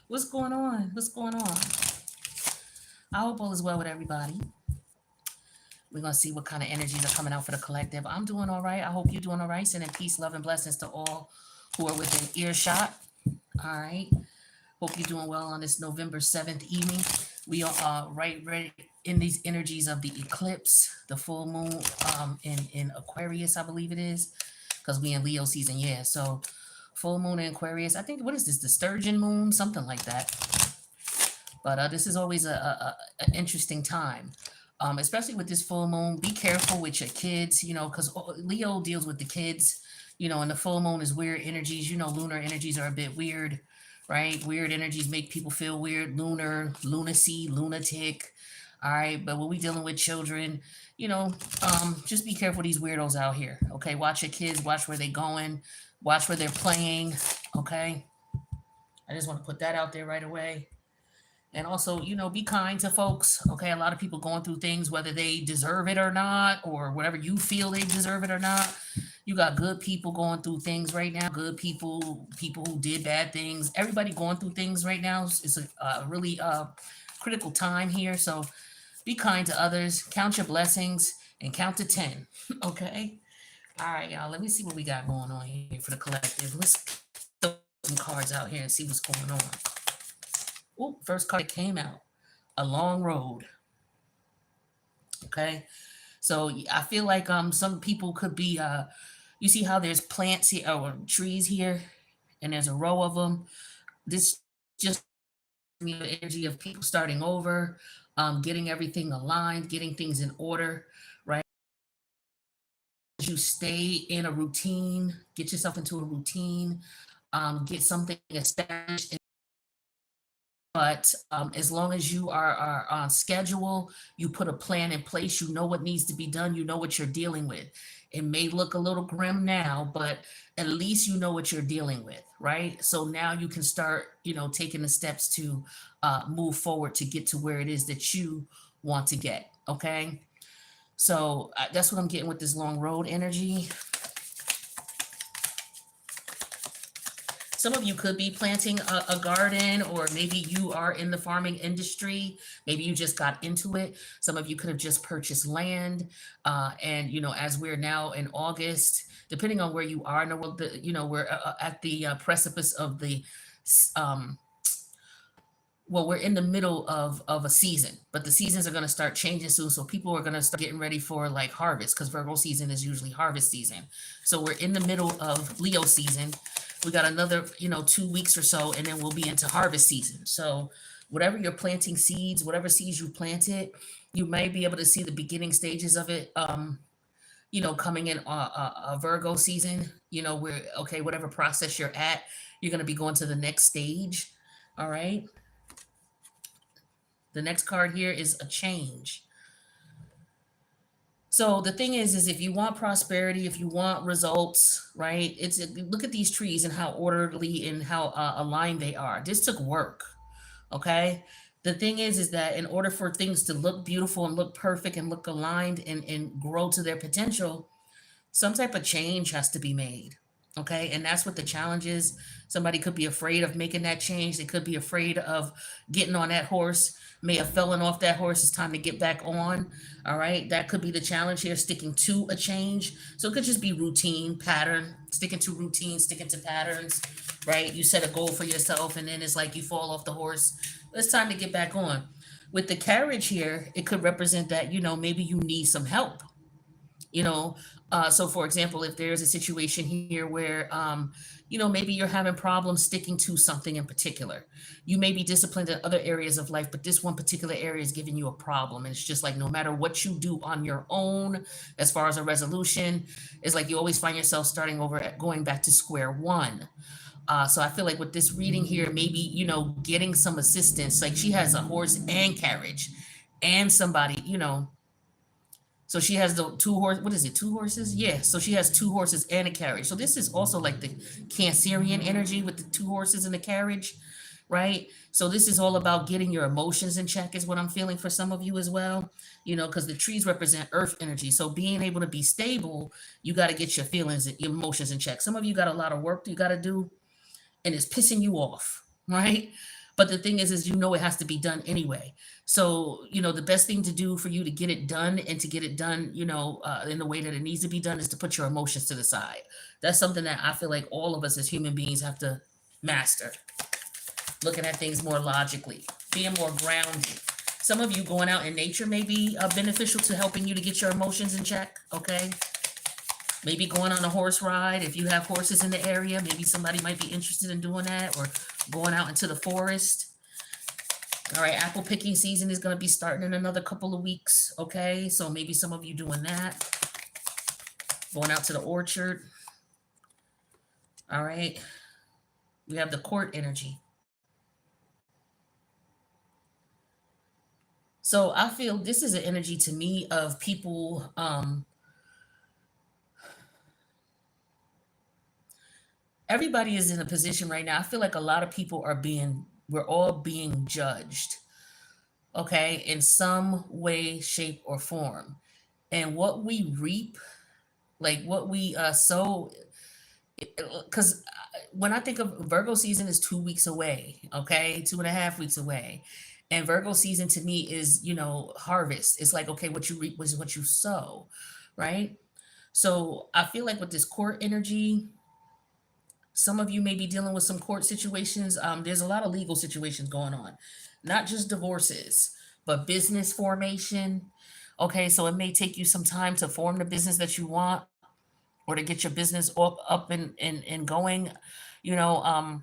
What's going on? What's going on? I hope all is well with everybody. We're gonna see what kind of energies are coming out for the collective. I'm doing all right. I hope you're doing all right. Sending peace, love, and blessings to all who are within earshot. All right. Hope you're doing well on this November 7th evening. We are right in these energies of the eclipse, the full moon in Aquarius, I believe it is, because we in Leo season. Yeah. So full moon in Aquarius. I think what is this? The sturgeon moon, something like that. But this is always an interesting time, especially with this full moon. Be careful with your kids, because Leo deals with the kids, and the full moon is weird energies. Lunar energies are a bit weird, right? Weird energies make people feel weird. Lunar, lunacy, lunatic. All right. But when we dealing with children, just be careful with these weirdos out here. Okay. Watch your kids, watch where they're going, watch where they're playing. Okay. I just want to put that out there right away. And also, be kind to folks. Okay, a lot of people going through things, whether they deserve it or not, or whatever you feel they deserve it or not. You got good people going through things right now. Good people, people who did bad things. Everybody going through things right now. It's a really critical time here. So be kind to others. Count your blessings and count to 10. Okay. All right, y'all. Let me see what we got going on here for the collective. Let's throw some cards out here and see what's going on. Oh, first card that came out, a long road. Okay, so I feel like some people could be you see how there's plants here or trees here, and there's a row of them. This just the energy of people starting over, getting everything aligned, getting things in order, right? You stay in a routine, get yourself into a routine, get something established. But as long as you are on schedule, you put a plan in place, you know what needs to be done, you know what you're dealing with. It may look a little grim now, but at least you know what you're dealing with, right? So now you can start, taking the steps to move forward to get to where it is that you want to get, okay? So that's what I'm getting with this long road energy. Some of you could be planting a garden, or maybe you are in the farming industry. Maybe you just got into it. Some of you could have just purchased land. And, as we're now in August, depending on where you are in the world, we're at the precipice of the, um, well, we're in the middle of a season, but the seasons are going to start changing soon. So people are going to start getting ready for like harvest, because Virgo season is usually harvest season. So we're in the middle of Leo season. We got another, 2 weeks or so, and then we'll be into harvest season. So whatever you're planting seeds, whatever seeds you planted, you may be able to see the beginning stages of it, coming in a Virgo season, where, okay, whatever process you're at, you're going to be going to the next stage. All right. The next card here is a change. So the thing is if you want prosperity, if you want results, right? Look at these trees and how orderly and how aligned they are. This took work, okay? The thing is that in order for things to look beautiful and look perfect and look aligned and grow to their potential, some type of change has to be made. Okay. And that's what the challenge is. Somebody could be afraid of making that change. They could be afraid of getting on that horse, may have fallen off that horse. It's time to get back on. All right. That could be the challenge here, sticking to a change. So it could just be routine, pattern, sticking to routine, sticking to patterns, right? You set a goal for yourself and then it's like you fall off the horse. It's time to get back on. With the carriage here, it could represent that, maybe you need some help, you know so for example, if there's a situation here where maybe you're having problems sticking to something in particular, you may be disciplined in other areas of life, but this one particular area is giving you a problem, and it's just like no matter what you do on your own as far as a resolution, it's like you always find yourself starting over at going back to square one. So I feel like with this reading here, maybe getting some assistance, like she has a horse and carriage and somebody, so she has the two horse. What is it? Two horses? Yeah. So she has two horses and a carriage. So this is also like the Cancerian energy with the two horses and the carriage, right? So this is all about getting your emotions in check, is what I'm feeling for some of you as well. Because the trees represent earth energy. So being able to be stable, you got to get your feelings, your emotions in check. Some of you got a lot of work you got to do, and it's pissing you off, right? But the thing is you know it has to be done anyway. So, the best thing to do for you to get it done and to get it done, in the way that it needs to be done is to put your emotions to the side. That's something that I feel like all of us as human beings have to master. Looking at things more logically, being more grounded. Some of you going out in nature may be beneficial to helping you to get your emotions in check, okay? Maybe going on a horse ride. If you have horses in the area, maybe somebody might be interested in doing that, or going out into the forest. All right, apple picking season is going to be starting in another couple of weeks, okay? So maybe some of you doing that. Going out to the orchard. All right. We have the court energy. So I feel this is an energy to me of people everybody is in a position right now. I feel like a lot of people we're all being judged, okay, in some way, shape, or form. And what we reap, like what we sow, because when I think of Virgo season is 2 weeks away, okay, 2.5 weeks away. And Virgo season to me is, harvest. It's like, okay, what you reap was what you sow, right? So I feel like with this court energy, some of you may be dealing with some court situations. There's a lot of legal situations going on, not just divorces, but business formation. Okay, so it may take you some time to form the business that you want or to get your business up and going. You know, um,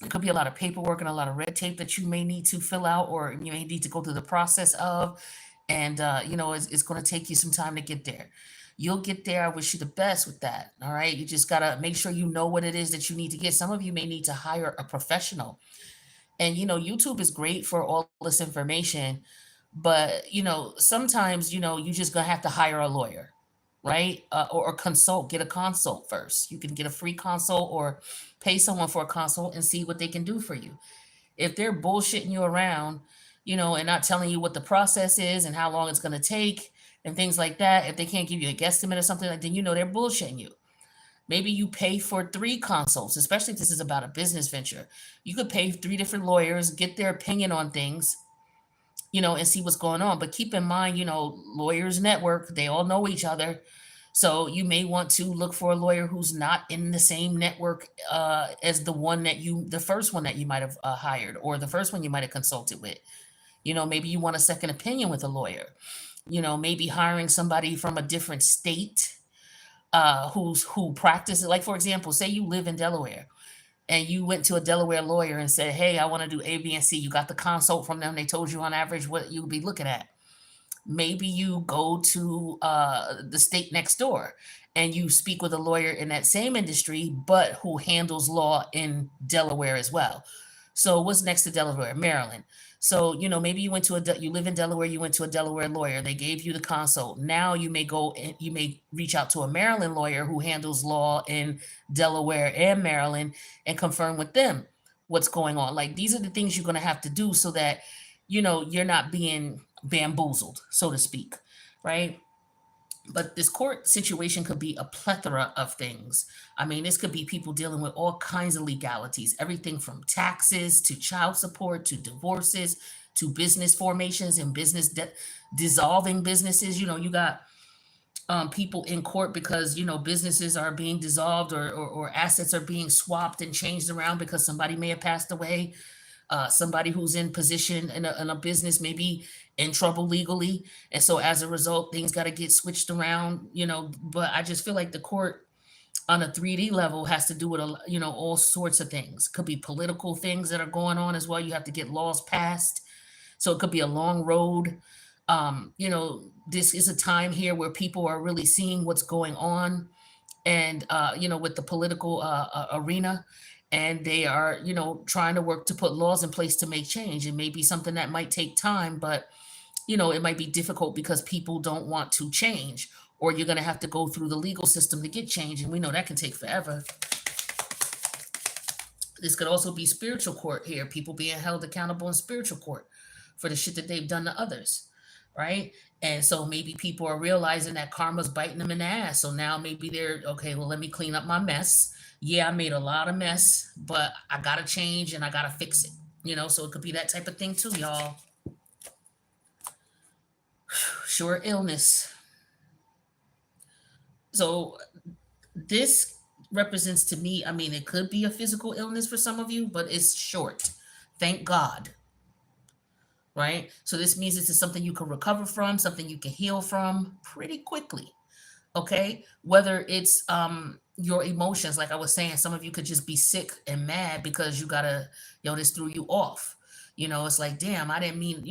it could be a lot of paperwork and a lot of red tape that you may need to fill out or you may need to go through the process of. And, it's going to take you some time to get there. You'll get there. I wish you the best with that. All right. You just got to make sure you know what it is that you need to get. Some of you may need to hire a professional. And, YouTube is great for all this information. But, sometimes, you just going to have to hire a lawyer, right? Or consult, get a consult first. You can get a free consult or pay someone for a consult and see what they can do for you. If they're bullshitting you around, and not telling you what the process is and how long it's going to take and things like that, if they can't give you a guesstimate or something like that, they're bullshitting you. Maybe you pay for 3 consults, especially if this is about a business venture. You could pay 3 different lawyers, get their opinion on things, and see what's going on. But keep in mind, lawyers network, they all know each other. So you may want to look for a lawyer who's not in the same network as the first one that you might have hired, or the first one you might have consulted with. Maybe you want a second opinion with a lawyer. Maybe hiring somebody from a different state who practices. Like, for example, say you live in Delaware and you went to a Delaware lawyer and said, "Hey, I want to do A, B, and C." You got the consult from them. They told you on average what you would be looking at. Maybe you go to the state next door and you speak with a lawyer in that same industry, but who handles law in Delaware as well. So what's next to Delaware? Maryland. So, maybe you live in Delaware, you went to a Delaware lawyer, they gave you the consult. Now you may reach out to a Maryland lawyer who handles law in Delaware and Maryland and confirm with them what's going on. Like, these are the things you're going to have to do so that, you're not being bamboozled, so to speak, right? But this court situation could be a plethora of things. I mean, this could be people dealing with all kinds of legalities, everything from taxes to child support to divorces to business formations and dissolving businesses. You got people in court because businesses are being dissolved, or assets are being swapped and changed around because somebody may have passed away. Somebody who's in position in a business may be in trouble legally, and so as a result things got to get switched around. But I just feel like the court on a 3D level has to do with all sorts of things. Could be political things that are going on as well. You have to get laws passed, so it could be a long road. This is a time here where people are really seeing what's going on, and with the political arena, and they are trying to work to put laws in place to make change. It may be something that might take time, but it might be difficult because people don't want to change, or you're going to have to go through the legal system to get change, and we know that can take forever. This could also be spiritual court here, people being held accountable in spiritual court for the shit that they've done to others. right? And so maybe people are realizing that karma's biting them in the ass. So now maybe they're okay, well, let me clean up my mess. Yeah, I made a lot of mess, but I gotta change and I gotta fix it. So it could be that type of thing too, y'all. Sure, illness. So this represents to me, I mean, it could be a physical illness for some of you, but it's short. Thank God. Right? So this means this is something you can recover from, something you can heal from pretty quickly. Okay? Whether it's your emotions, like I was saying, some of you could just be sick and mad because you gotta, this threw you off. It's like, damn, I didn't mean,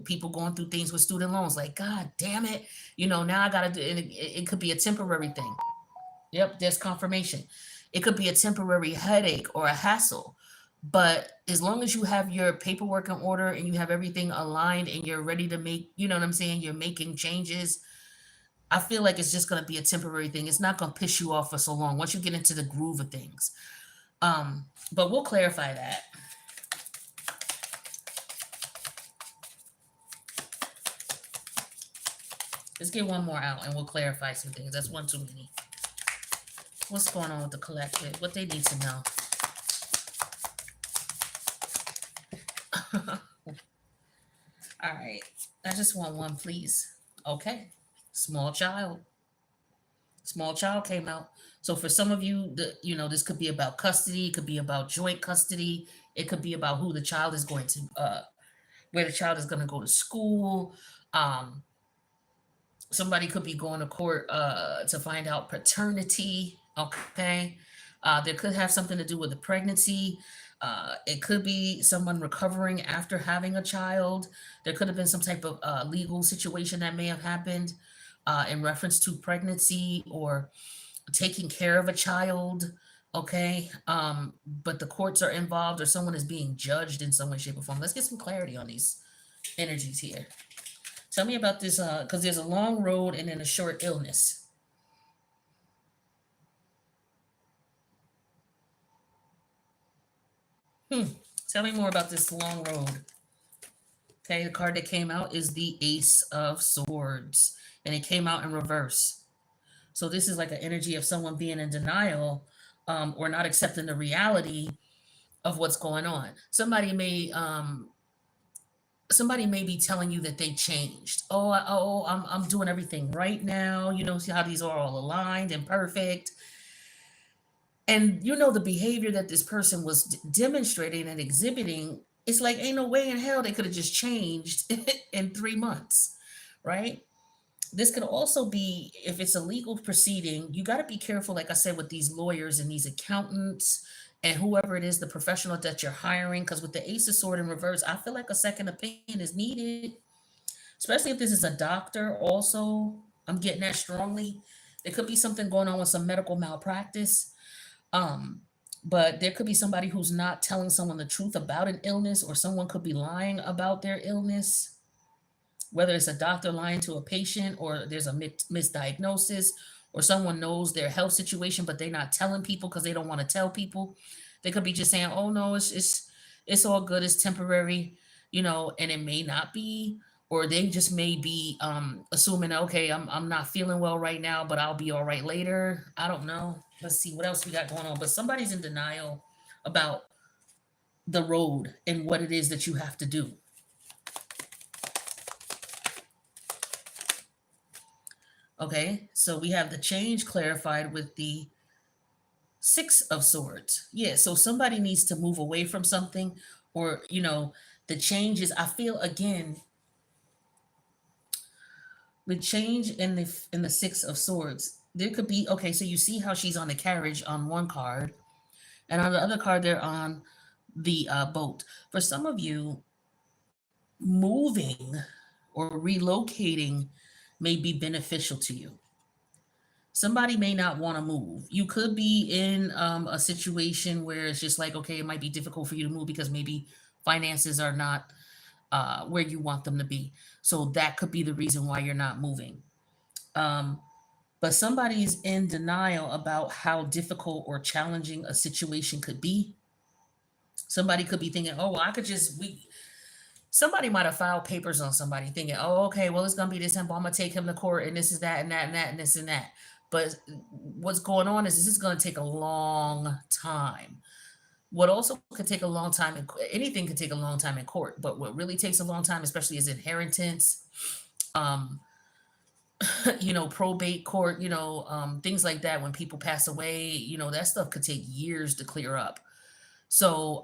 people going through things with student loans, like, God damn it, now I gotta do, and it could be a temporary thing. Yep, there's confirmation. It could be a temporary headache or a hassle. But as long as you have your paperwork in order and you have everything aligned and you're ready to make, you know what I'm saying, you're making changes, I feel like it's just going to be a temporary thing. It's not going to piss you off for so long once you get into the groove of things. But we'll clarify that. Let's get one more out and we'll clarify some things. That's one too many. What's going on with the collective? What they need to know. All right. I just want one, please. Okay. Small child. Small child came out. So for some of you, this could be about custody. It could be about joint custody. It could be about who the child is going to, where the child is going to go to school. Um, Somebody could be going to court to find out paternity. Okay. There could have something to do with the pregnancy. It could be someone recovering after having a child. There could have been some type of legal situation that may have happened in reference to pregnancy or taking care of a child. Okay. But the courts are involved or someone is being judged in some way, shape, or form. Let's get some clarity on these energies here. Tell me about this, because there's a long road and then a short illness. Tell me more about this long road. Okay, the card that came out is the Ace of Swords, and it came out in reverse. So this is like an energy of someone being in denial, or not accepting the reality of what's going on. Somebody may be telling you that they changed. I'm doing everything right now. See how these are all aligned and perfect. And the behavior that this person was demonstrating and exhibiting, it's like ain't no way in hell they could have just changed in 3 months, right? This could also be, if it's a legal proceeding, you got to be careful, like I said, with these lawyers and these accountants and whoever it is, the professional that you're hiring. Because with the Ace of Sword in reverse, I feel like a second opinion is needed, especially if this is a doctor. Also, I'm getting that strongly. There could be something going on with some medical malpractice. Um, but there could be somebody who's not telling someone the truth about an illness, or someone could be lying about their illness, whether it's a doctor lying to a patient, or there's a misdiagnosis, or someone knows their health situation but they're not telling people because they don't want to tell people. They could be just saying, oh no, it's all good, it's temporary, and it may not be. Or they just may be assuming, okay, I'm not feeling well right now, but I'll be all right later. I don't know. Let's see what else we got going on. But somebody's in denial about the road and what it is that you have to do. Okay, so we have the change clarified with the Six of Swords. Yeah, so somebody needs to move away from something, or the changes. I feel again with change in the Six of Swords. There could be, okay, so you see how she's on the carriage on one card, and on the other card they're on the boat. For some of you, moving or relocating may be beneficial to you. Somebody may not want to move. You could be in a situation where it's just like, okay, it might be difficult for you to move because maybe finances are not where you want them to be. So that could be the reason why you're not moving. But somebody's in denial about how difficult or challenging a situation could be. Somebody could be thinking, oh, well, I could just, Somebody might have filed papers on somebody thinking, oh, okay, well, it's gonna be this simple. I'm gonna take him to court and this is that and that and that and this and that. But what's going on is this is gonna take a long time. What also could take a long time in anything could take a long time in court, but what really takes a long time, especially is inheritance, um, probate court, things like that. When people pass away, that stuff could take years to clear up. So,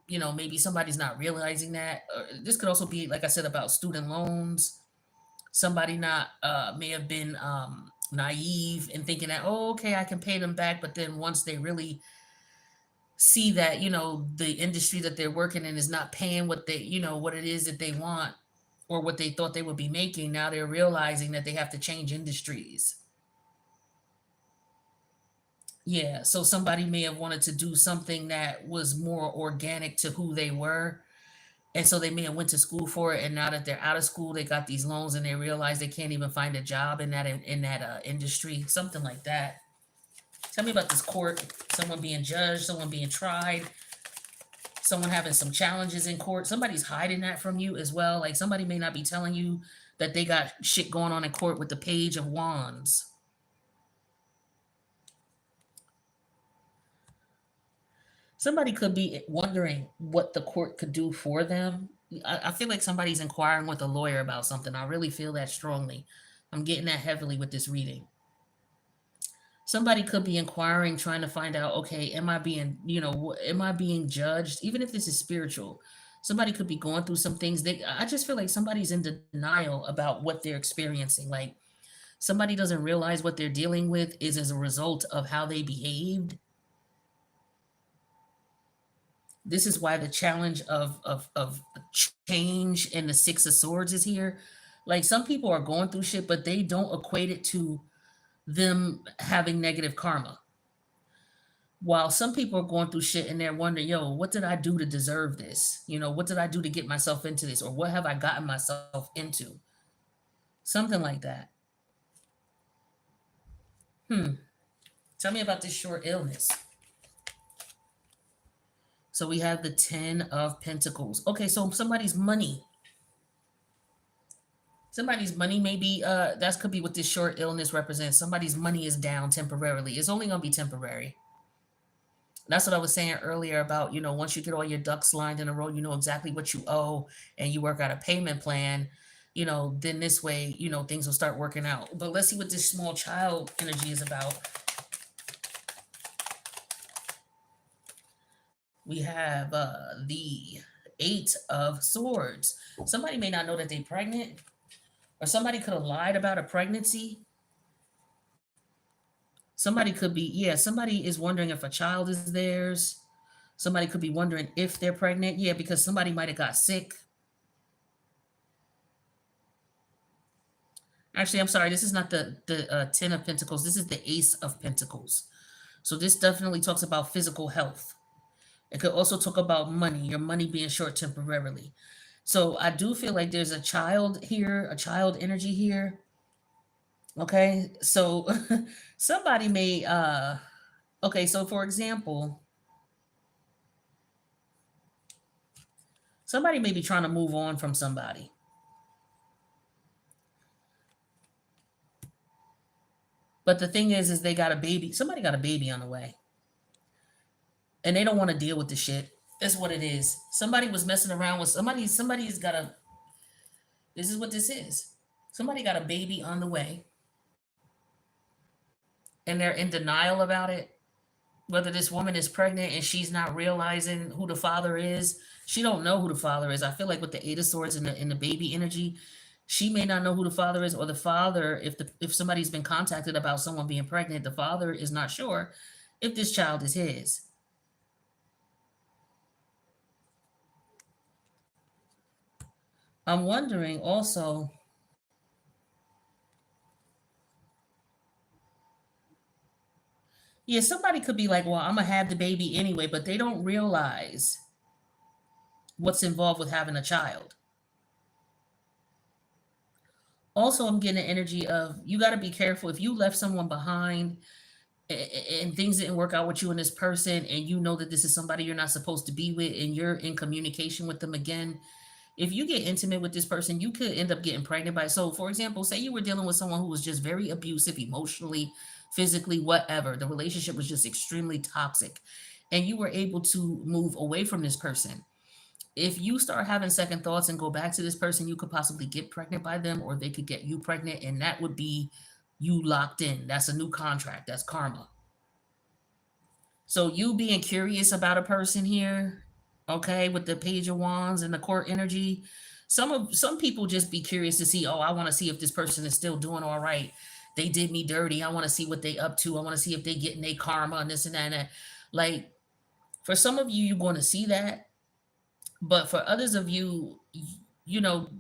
maybe somebody's not realizing that. This could also be, like I said, about student loans. Somebody not may have been naive in thinking that, oh, okay, I can pay them back. But then once they really see that, the industry that they're working in is not paying what what it is that they want or what they thought they would be making, now they're realizing that they have to change industries. Yeah, so somebody may have wanted to do something that was more organic to who they were. And so they may have went to school for it, and now that they're out of school, they got these loans and they realize they can't even find a job in that industry, something like that. Tell me about this court, someone being judged, someone being tried, someone having some challenges in court. Somebody's hiding that from you as well. Like somebody may not be telling you that they got shit going on in court with the Page of Wands. Somebody could be wondering what the court could do for them. I feel like somebody's inquiring with a lawyer about something. I really feel that strongly. I'm getting that heavily with this reading. Somebody could be inquiring, trying to find out, okay, am I being judged? Even if this is spiritual, somebody could be going through some things. I just feel like somebody's in denial about what they're experiencing. Like somebody doesn't realize what they're dealing with is as a result of how they behaved. This is why the challenge of change and the Six of Swords is here. Like some people are going through shit, but they don't equate it to them having negative karma. While some people are going through shit and they're wondering, yo, what did I do to deserve this? What did I do to get myself into this? Or what have I gotten myself into? Something like that. Tell me about this short illness. So we have the 10 of Pentacles. Okay, so somebody's money. Somebody's money may be, that could be what this short illness represents. Somebody's money is down temporarily. It's only going to be temporary. That's what I was saying earlier about, once you get all your ducks lined in a row, you know exactly what you owe and you work out a payment plan, then this way, things will start working out. But let's see what this small child energy is about. We have the 8 of Swords. Somebody may not know that they're pregnant, or somebody could have lied about a pregnancy. Somebody could be, yeah, somebody is wondering if a child is theirs. Somebody could be wondering if they're pregnant. Yeah, because somebody might have got sick. Actually, I'm sorry. This is not the 10 of Pentacles. This is the Ace of Pentacles. So this definitely talks about physical health. It could also talk about money, your money being short temporarily. So I do feel like there's a child here, a child energy here. Okay, so somebody may, okay, so for example, somebody may be trying to move on from somebody. But the thing is they got a baby. Somebody got a baby on the way. And they don't want to deal with the shit. That's what it is. Somebody was messing around with somebody. Somebody's got a, this is what this is. Somebody got a baby on the way. And they're in denial about it. Whether this woman is pregnant and she's not realizing who the father is. She don't know who the father is. I feel like with the 8 of Swords and the baby energy, she may not know who the father is, or the father, if somebody's been contacted about someone being pregnant, the father is not sure if this child is his. I'm wondering also, yeah, somebody could be like, well, I'm going to have the baby anyway, but they don't realize what's involved with having a child. Also, I'm getting the energy of you got to be careful if you left someone behind and things didn't work out with you and this person, and you know that this is somebody you're not supposed to be with, and you're in communication with them again. If you get intimate with this person, you could end up getting pregnant by. So, for example, say you were dealing with someone who was just very abusive emotionally, physically, whatever. The relationship was just extremely toxic, and you were able to move away from this person. If you start having second thoughts and go back to this person, you could possibly get pregnant by them, or they could get you pregnant, and that would be you locked in. That's a new contract. That's karma. So you being curious about a person here, okay, with the page of wands and the court energy, some people just be curious to see, oh, I want to see if this person is still doing all right. They did me dirty. I want to see what they up to. I want to see if they getting their karma and this and that and that. Like for some of you, you're going to see that, but for others of you, you know,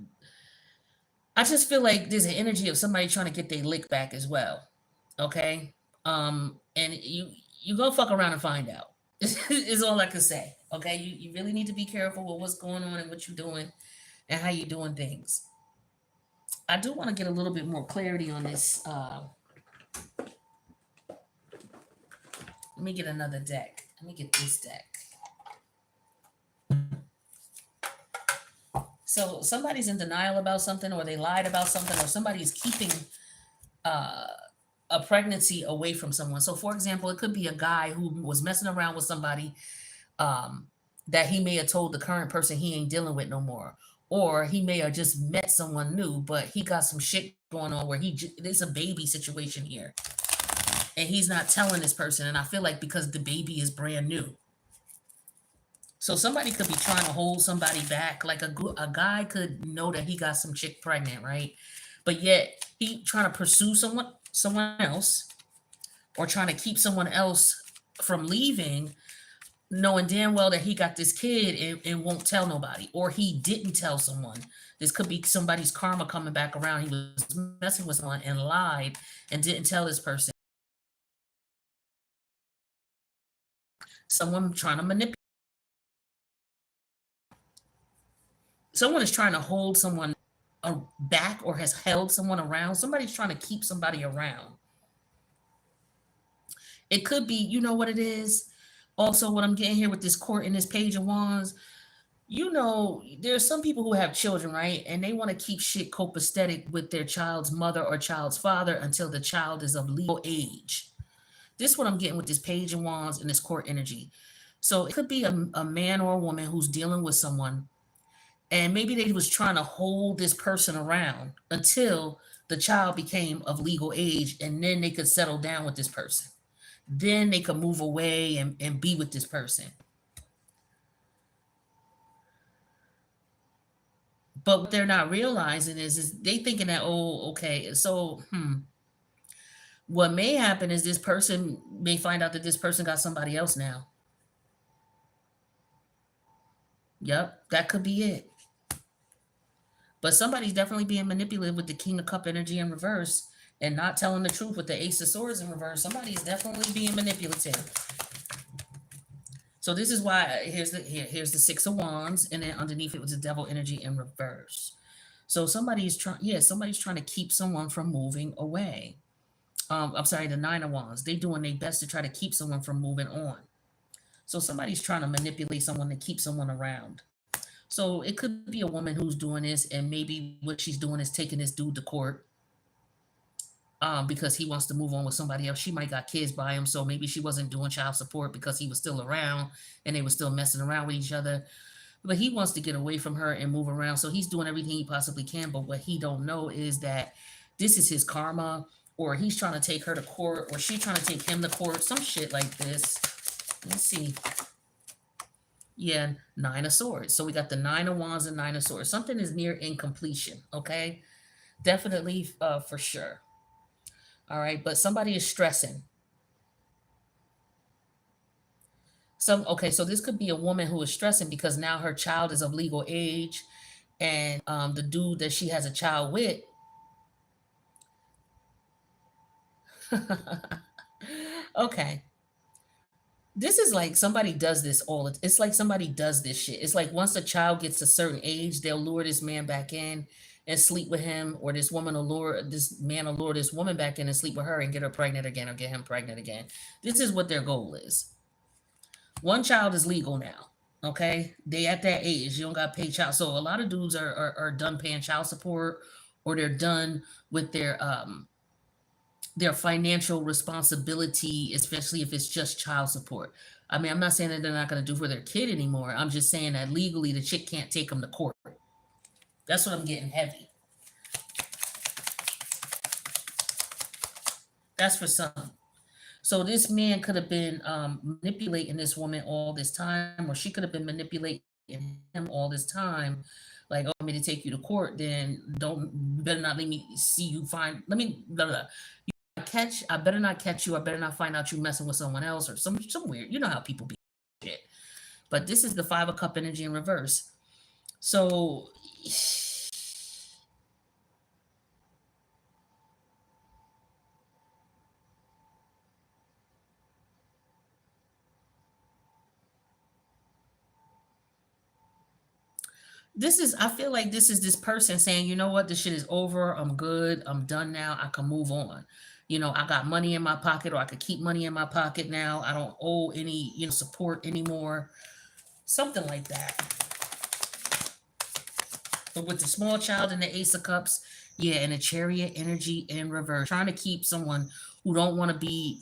I just feel like there's an energy of somebody trying to get their lick back as well. Okay. And you go fuck around and find out. Is all I can say. Okay. You really need to be careful with what's going on and what you're doing and how you're doing things. I do want to get a little bit more clarity on this. Let me get another deck. Let me get this deck. So somebody's in denial about something, or they lied about something, or somebody's keeping uh, a pregnancy away from someone. So, for example, it could be a guy who was messing around with somebody um, that he may have told the current person he ain't dealing with no more, or he may have just met someone new, but he got some shit going on where there's a baby situation here, and he's not telling this person. And I feel like because the baby is brand new. So somebody could be trying to hold somebody back. Like a guy could know that he got some chick pregnant, right? But yet he trying to pursue someone else, or trying to keep someone else from leaving, knowing damn well that he got this kid and won't tell nobody, or he didn't tell someone. This could be somebody's karma coming back around. He was messing with someone and lied and didn't tell this person. Someone trying to manipulate. Someone is trying to hold someone back, or has held someone around. Somebody's trying to keep somebody around. It could be, you know what it is? Also, what I'm getting here with this court and this page of wands, there's some people who have children, right? And they want to keep shit copacetic with their child's mother or child's father until the child is of legal age. This is what I'm getting with this page of wands and this court energy. So it could be a man or a woman who's dealing with someone, and maybe they was trying to hold this person around until the child became of legal age, and then they could settle down with this person. Then they could move away and be with this person. But what they're not realizing is they thinking that, oh, okay, so what may happen is this person may find out that this person got somebody else now. Yep, that could be it. But somebody's definitely being manipulated with the King of Cup energy in reverse and not telling the truth with the Ace of Swords in reverse. Somebody's definitely being manipulative. So this is why here's the Six of Wands, and then underneath it was the Devil energy in reverse. So somebody's trying to keep someone from moving away. I'm sorry, the Nine of Wands. They doing their best to try to keep someone from moving on. So somebody's trying to manipulate someone to keep someone around. So it could be a woman who's doing this, and maybe what she's doing is taking this dude to court because he wants to move on with somebody else. She might got kids by him, so maybe she wasn't doing child support because he was still around and they were still messing around with each other. But he wants to get away from her and move around, so he's doing everything he possibly can. But what he don't know is that this is his karma, or he's trying to take her to court, or she's trying to take him to court, some shit like this. Let's see. Yeah, Nine of Swords. So we got the Nine of Wands and Nine of Swords. Something is near incompletion, okay? Definitely, for sure. All right, but somebody is stressing. Okay, so this could be a woman who is stressing because now her child is of legal age, and the dude that she has a child with. Okay. This is like somebody does this it's like somebody does this shit. It's like once a child gets a certain age, they'll lure this man back in and sleep with him, or this man will lure this woman back in and sleep with her and get her pregnant again, or get him pregnant again. This is what their goal is. One child is legal now. Okay, they at that age, you don't got to pay child. So a lot of dudes are done paying child support, or they're done with their financial responsibility, especially if it's just child support. I mean, I'm not saying that they're not going to do for their kid anymore. I'm just saying that legally the chick can't take them to court. That's what I'm getting heavy. That's for some. So this man could have been manipulating this woman all this time, or she could have been manipulating him all this time. Like, oh, me to take you to court, then don't better not let me see you find. Let me blah, blah. Catch. I better not catch you. I better not find out you messing with someone else or some weird. You know how people be shit. But this is the Five of Cup energy in reverse. So this is, I feel like this is this person saying, you know what, this shit is over. I'm good. I'm done now. I can move on. I got money in my pocket, or I could keep money in my pocket now. I don't owe any, support anymore. Something like that. But with the small child and the Ace of Cups, yeah, and the Chariot energy in reverse, trying to keep someone who don't want to be.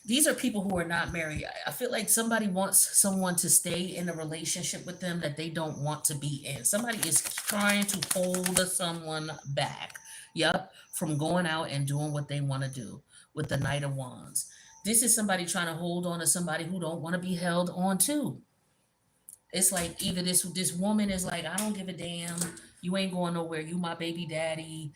These are people who are not married. I feel like somebody wants someone to stay in a relationship with them that they don't want to be in. Somebody is trying to hold someone back, yep, from going out and doing what they want to do with the Knight of Wands. This is somebody trying to hold on to somebody who don't want to be held on to. It's like either this woman is like, I don't give a damn. You ain't going nowhere. You my baby daddy.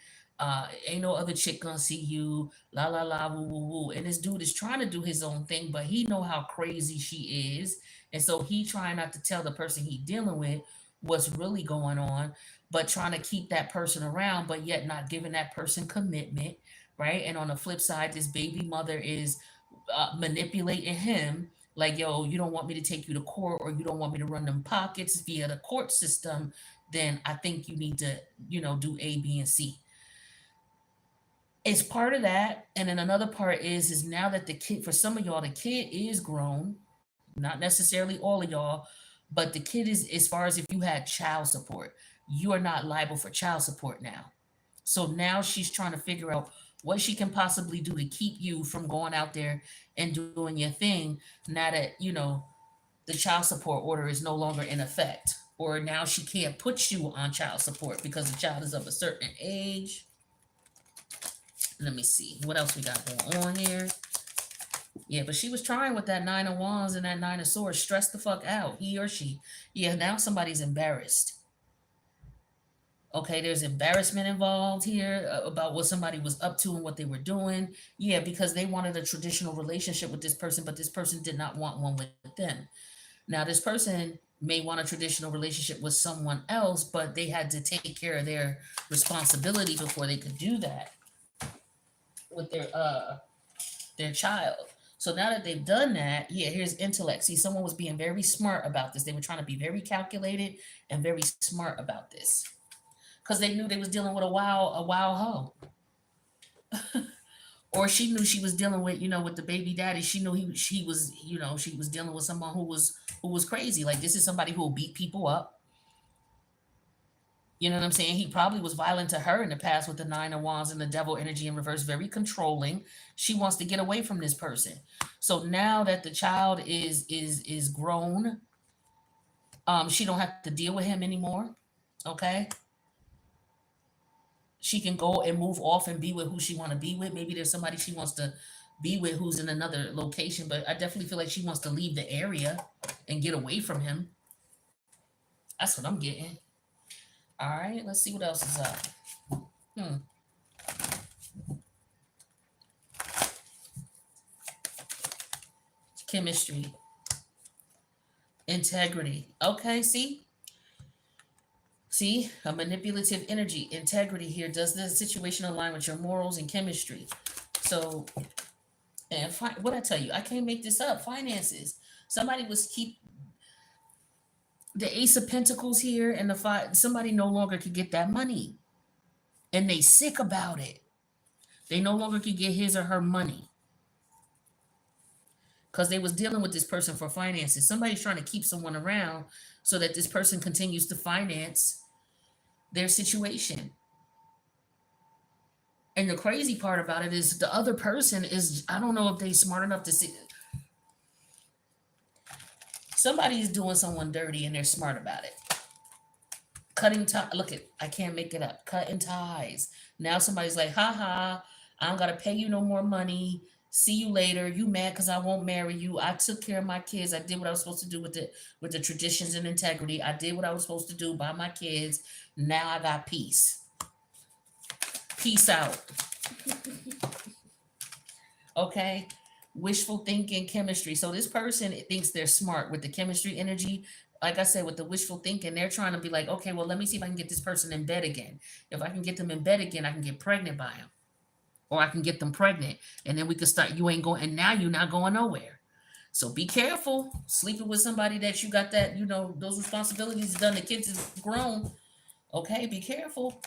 Ain't no other chick gonna see you. La la la woo woo woo. And this dude is trying to do his own thing, but he know how crazy she is, and so he trying not to tell the person he dealing with what's really going on, but trying to keep that person around, but yet not giving that person commitment, right? And on the flip side, this baby mother is manipulating him like, yo, you don't want me to take you to court, or you don't want me to run them pockets via the court system, then I think you need to, do A, B, and C. It's part of that. And then another part is now that the kid, for some of y'all, the kid is grown, not necessarily all of y'all, but the kid is, as far as if you had child support, you are not liable for child support now. So now she's trying to figure out what she can possibly do to keep you from going out there and doing your thing now that, the child support order is no longer in effect. Or now she can't put you on child support because the child is of a certain age. Let me see. What else we got going on here? Yeah, but she was trying with that Nine of Wands and that Nine of Swords. Stressed the fuck out. He or she. Yeah, now somebody's embarrassed. Okay, there's embarrassment involved here about what somebody was up to and what they were doing. Yeah, because they wanted a traditional relationship with this person, but this person did not want one with them. Now, this person may want a traditional relationship with someone else, but they had to take care of their responsibility before they could do that with their child. So now that they've done that, yeah, here's intellect. See, someone was being very smart about this. They were trying to be very calculated and very smart about this because they knew they was dealing with a wild hoe. Or she knew she was dealing with, with the baby daddy. She knew she was, she was dealing with someone who was crazy. Like, this is somebody who will beat people up. You know what I'm saying? He probably was violent to her in the past with the Nine of Wands and the Devil energy in reverse, very controlling. She wants to get away from this person. So now that the child is grown, she don't have to deal with him anymore. Okay, she can go and move off and be with who she want to be with. Maybe there's somebody she wants to be with who's in another location, but I definitely feel like she wants to leave the area and get away from him. That's what I'm getting. All right, let's see what else is up. Hmm. Chemistry, integrity. Okay, see, a manipulative energy, integrity here. Does the situation align with your morals and chemistry? So, and what I tell you, I can't make this up. Finances. Somebody was keep the Ace of Pentacles here and the five. Somebody no longer could get that money, and they sick about it. They no longer could get his or her money because they was dealing with this person for finances. Somebody's trying to keep someone around so that this person continues to finance their situation. And the crazy part about it is the other person is, I don't know if they smart enough to see somebody is doing someone dirty and they're smart about it. Cutting tie. Look at, I can't make it up. Cutting ties. Now somebody's like, ha ha, I don't gotta pay you no more money. See you later. You mad because I won't marry you. I took care of my kids. I did what I was supposed to do with the traditions and integrity. I did what I was supposed to do by my kids. Now I got peace. Peace out. Okay. Wishful thinking, chemistry. So this person thinks they're smart with the chemistry energy. Like I said, with the wishful thinking, they're trying to be like, okay, well, let me see if I can get this person in bed again. If I can get them in bed again, I can get pregnant by them, or I can get them pregnant, and then we could start. You ain't going, and now you're not going nowhere. So be careful sleeping with somebody that you got that, those responsibilities done. The kids is grown. Okay, be careful.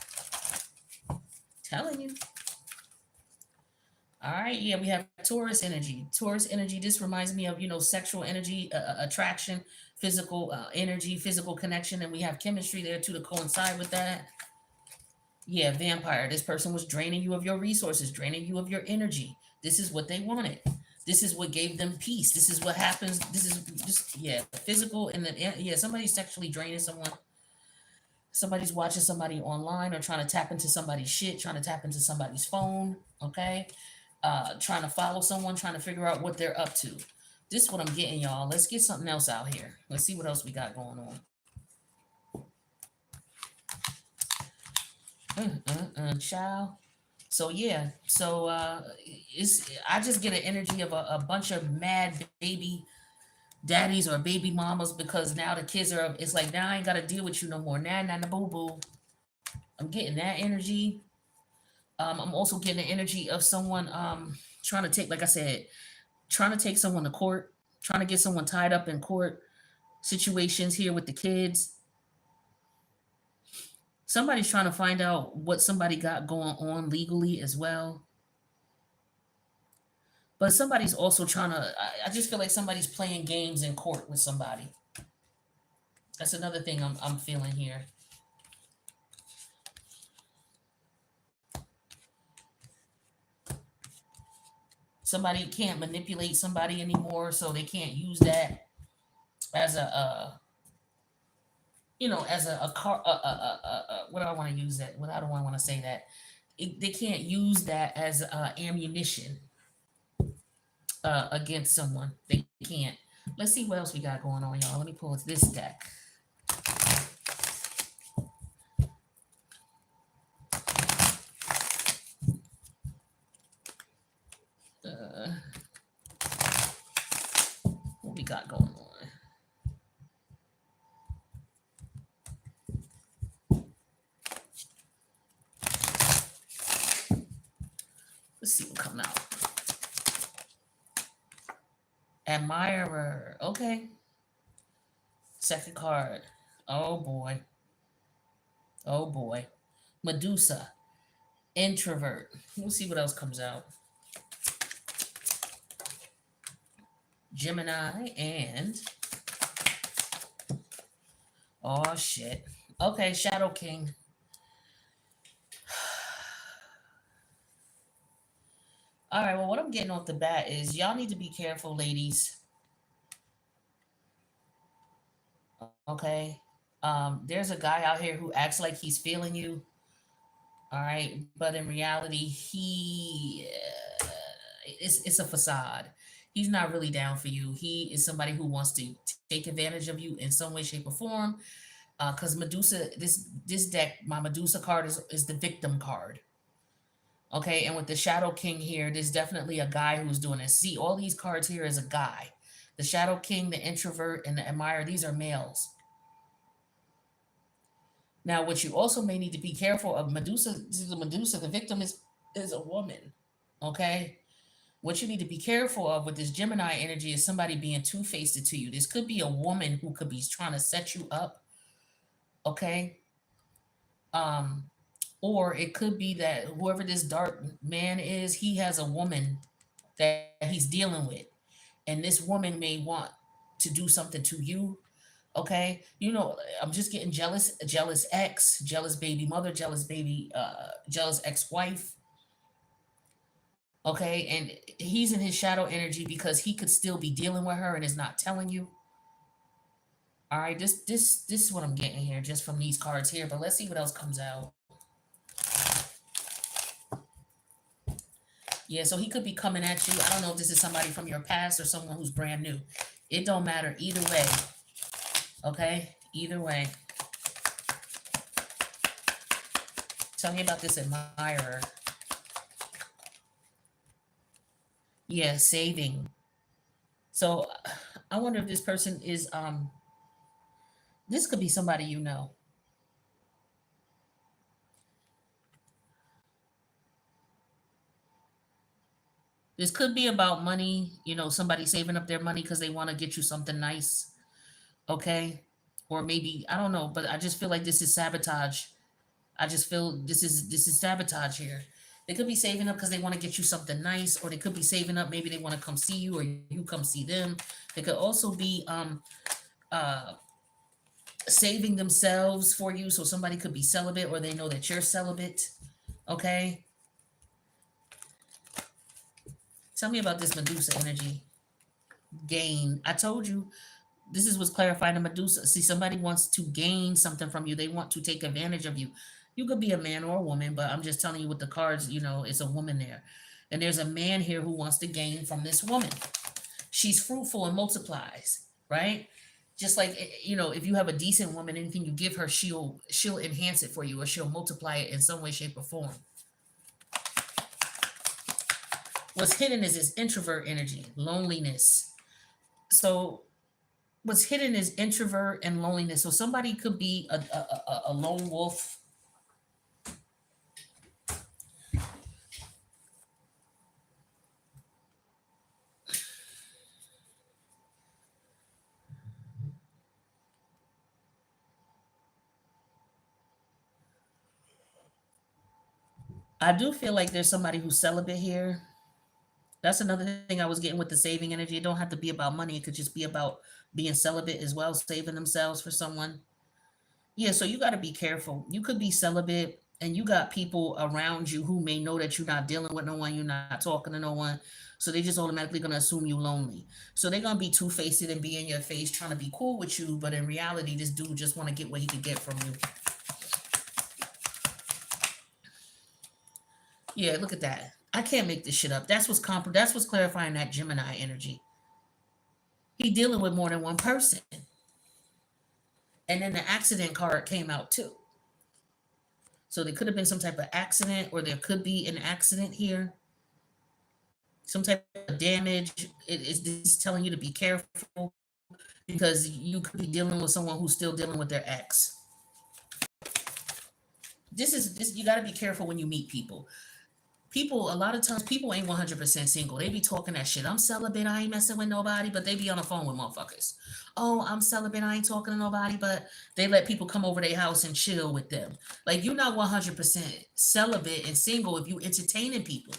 Telling you. All right, yeah, we have Taurus energy. Taurus energy. This reminds me of sexual energy, attraction, physical energy, physical connection, and we have chemistry there too to coincide with that. Yeah, vampire. This person was draining you of your resources, draining you of your energy. This is what they wanted. This is what gave them peace. This is what happens. This is just, yeah, physical and then, yeah, somebody's sexually draining someone. Somebody's watching somebody online or trying to tap into somebody's shit, trying to tap into somebody's phone. Okay, trying to follow someone, trying to figure out what they're up to. This is what I'm getting, y'all. Let's get something else out here. Let's see what else we got going on. Child. So yeah, so it's I just get an energy of a bunch of mad baby daddies or baby mamas because now the kids are. It's like now I ain't gotta deal with you no more. Nah, nah, nah, boo boo. I'm getting that energy. I'm also getting the energy of someone trying to take, like I said, trying to take someone to court, trying to get someone tied up in court situations here with the kids. Somebody's trying to find out what somebody got going on legally as well. But somebody's also trying to, I just feel like somebody's playing games in court with somebody. That's another thing I'm feeling here. Somebody can't manipulate somebody anymore, so they can't use that as as a car. What do I want to use that? What, how do I want to say that? They can't use that as ammunition against someone. They can't. Let's see what else we got going on, y'all. Let me pull this deck. What we got going on? Let's see what comes out. Admirer. Okay. Second card. Oh boy. Oh boy. Medusa. Introvert. We'll see what else comes out. Gemini and oh shit. Okay, Shadow King. All right, well, what I'm getting off the bat is y'all need to be careful, ladies. Okay. There's a guy out here who acts like he's feeling you. All right, but in reality, it's a facade. He's not really down for you. He is somebody who wants to take advantage of you in some way, shape, or form. Because Medusa, this deck, my Medusa card is the victim card. Okay, and with the Shadow King here, there's definitely a guy who's doing this. See, all these cards here is a guy. The Shadow King, the Introvert, and the Admirer, these are males. Now, what you also may need to be careful of, Medusa, this is the Medusa, the victim is a woman. Okay? What you need to be careful of with this Gemini energy is somebody being two-faced to you. This could be a woman who could be trying to set you up. Okay? Um, or it could be that whoever this dark man is, he has a woman that he's dealing with. and this woman may want to do something to you. Okay, you know, I'm just getting jealous, jealous ex, jealous baby mother, jealous baby, jealous ex-wife. Okay, and he's in his shadow energy because he could still be dealing with her and is not telling you. All right, this is what I'm getting here just from these cards here. But let's see what else comes out. Yeah, so he could be coming at you. I don't know if this is somebody from your past or someone who's brand new. It don't matter either way. Okay, either way. Tell me about this admirer. Yeah, saving. So I wonder if this person is this could be somebody you know. This could be about money, you know, somebody saving up their money because they want to get you something nice. Okay, or maybe I don't know, but I just feel like this is sabotage. I just feel this is sabotage here. They could be saving up because they want to get you something nice, or they could be saving up, maybe they want to come see you or you come see them. They could also be uh saving themselves for you, so somebody could be celibate or they know that you're celibate. Okay, tell me about this Medusa energy. Gain. I told you this is what's clarifying the Medusa. See, somebody wants to gain something from you. They want to take advantage of you. You could be a man or a woman, but I'm just telling you with the cards, you know, it's a woman there. And there's a man here who wants to gain from this woman. She's fruitful and multiplies, right? Just like you know, if you have a decent woman, anything you give her, she'll enhance it for you or she'll multiply it in some way, shape, or form. What's hidden is this introvert energy, loneliness. So what's hidden is introvert and loneliness. So somebody could be a lone wolf. I do feel like there's somebody who's celibate here. That's another thing I was getting with the saving energy. It don't have to be about money. It could just be about being celibate as well, saving themselves for someone. Yeah, so you got to be careful. You could be celibate and you got people around you who may know that you're not dealing with no one, you're not talking to no one. So they just automatically going to assume you lonely. So they're going to be two-faced and be in your face trying to be cool with you, but in reality this dude just want to get what he could get from you. Yeah, look at that. I can't make this shit up. That's what's clarifying that Gemini energy. He dealing with more than one person. And then the accident card came out too. So there could have been some type of accident, or there could be an accident here, some type of damage. It's telling you to be careful because you could be dealing with someone who's still dealing with their ex. This you got to be careful when you meet people. People, a lot of times, people ain't 100% single. They be talking that shit. I'm celibate. I ain't messing with nobody, but they be on the phone with motherfuckers. Oh, I'm celibate. I ain't talking to nobody, but they let people come over their house and chill with them. Like, you're not 100% celibate and single if you entertaining people.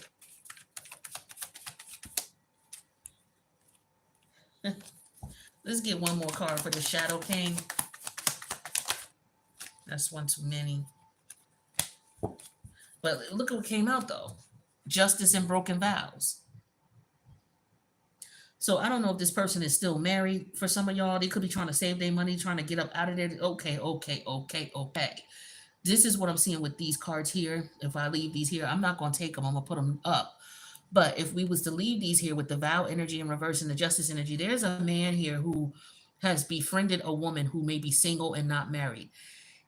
Let's get one more card for the Shadow King. That's one too many. But look at what came out, though. Justice and broken vows. So I don't know if this person is still married. For some of y'all, they could be trying to save their money, trying to get up out of there. Okay, okay, okay, okay. This is what I'm seeing with these cards here. If I leave these here, I'm not going to take them. I'm going to put them up. But if we was to leave these here with the vow energy in reverse and the justice energy, there's a man here who has befriended a woman who may be single and not married.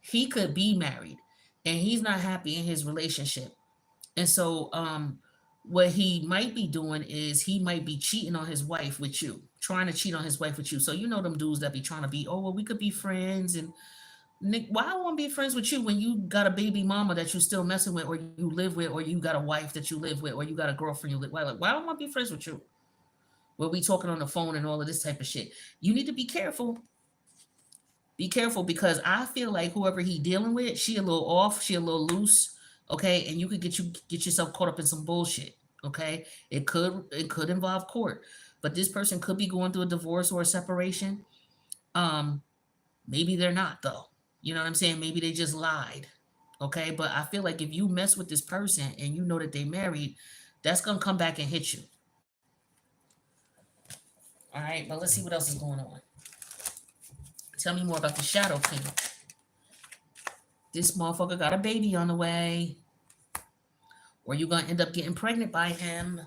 He could be married and he's not happy in his relationship. And so what he might be doing is he might be cheating on his wife with you, trying to cheat on his wife with you. So you know them dudes that be trying to be, oh well, we could be friends. And Nick, why I want to be friends with you when you got a baby mama that you still messing with, or you live with, or you got a wife that you live with, or you got a girlfriend you live with? Like, why I want to be friends with you? Where we talking on the phone and all of this type of shit. You need to be careful. Be careful because I feel like whoever he dealing with, she a little off, she a little loose, okay, and you could get yourself caught up in some bullshit, okay. It could involve court. but this person could be going through a divorce or a separation. Um, Maybe they're not though. You know what I'm saying? Maybe they just lied. Okay, but I feel like if you mess with this person and you know that they married, that's gonna come back and hit you. All right, but let's see what else is going on. Tell me more about the Shadow King. This motherfucker got a baby on the way, or you're gonna end up getting pregnant by him.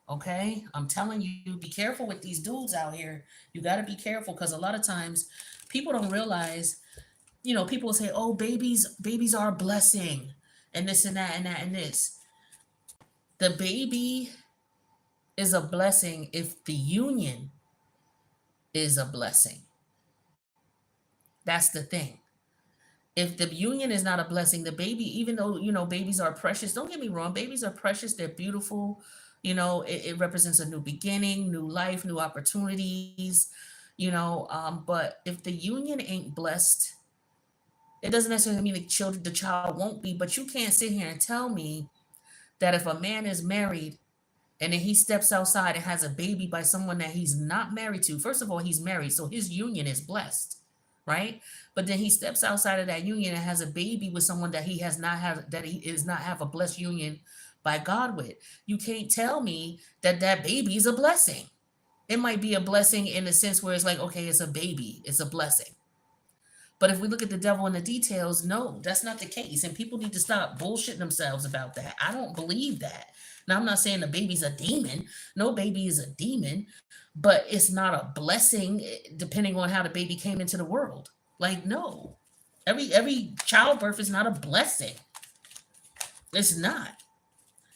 Okay, I'm telling you, be careful with these dudes out here. You got to be careful because a lot of times people don't realize, people say, "Oh, babies are a blessing," and this and that and that and this. The baby is a blessing if the union is a blessing. That's the thing. If the union is not a blessing, the baby, even though, babies are precious, don't get me wrong, babies are precious, they're beautiful. It represents a new beginning, new life, new opportunities, but if the union ain't blessed, it doesn't necessarily mean the child won't be, but you can't sit here and tell me that if a man is married and then he steps outside and has a baby by someone that he's not married to. First of all, he's married, so his union is blessed, right? But then he steps outside of that union and has a baby with someone that he has not have that he is not have a blessed union by God with. You can't tell me that that baby is a blessing. It might be a blessing in the sense where it's like, okay, it's a baby, it's a blessing. But if we look at the devil in the details, no, that's not the case. And people need to stop bullshitting themselves about that. I don't believe that. Now, I'm not saying the baby's a demon. No baby is a demon, but it's not a blessing depending on how the baby came into the world. Like, no. Every childbirth is not a blessing. It's not.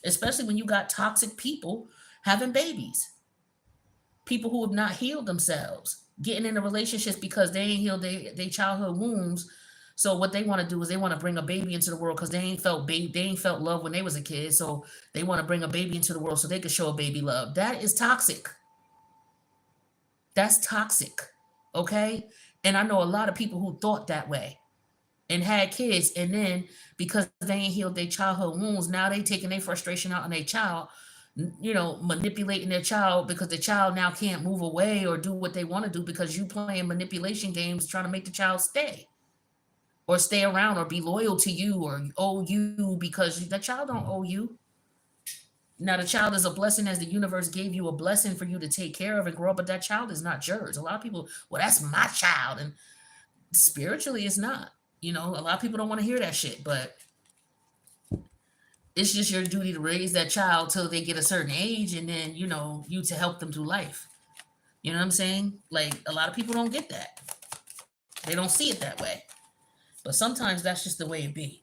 Especially when you got toxic people having babies. People who have not healed themselves, getting into relationships because they ain't healed their childhood wounds. So what they want to do is they want to bring a baby into the world because they ain't felt love when they was a kid. So they want to bring a baby into the world so they could show a baby love. That is toxic. That's toxic. Okay? And I know a lot of people who thought that way and had kids, and then because they ain't healed their childhood wounds, now they taking their frustration out on their child, manipulating their child because the child now can't move away or do what they want to do because you playing manipulation games trying to make the child stay or stay around or be loyal to you or owe you because the child don't owe you. Now the child is a blessing as the universe gave you a blessing for you to take care of and grow up, but that child is not yours. A lot of people, well, that's my child, and spiritually it's not. A lot of people don't want to hear that shit, but it's just your duty to raise that child till they get a certain age and then, you to help them through life. You know what I'm saying? Like a lot of people don't get that. They don't see it that way. But sometimes that's just the way it be.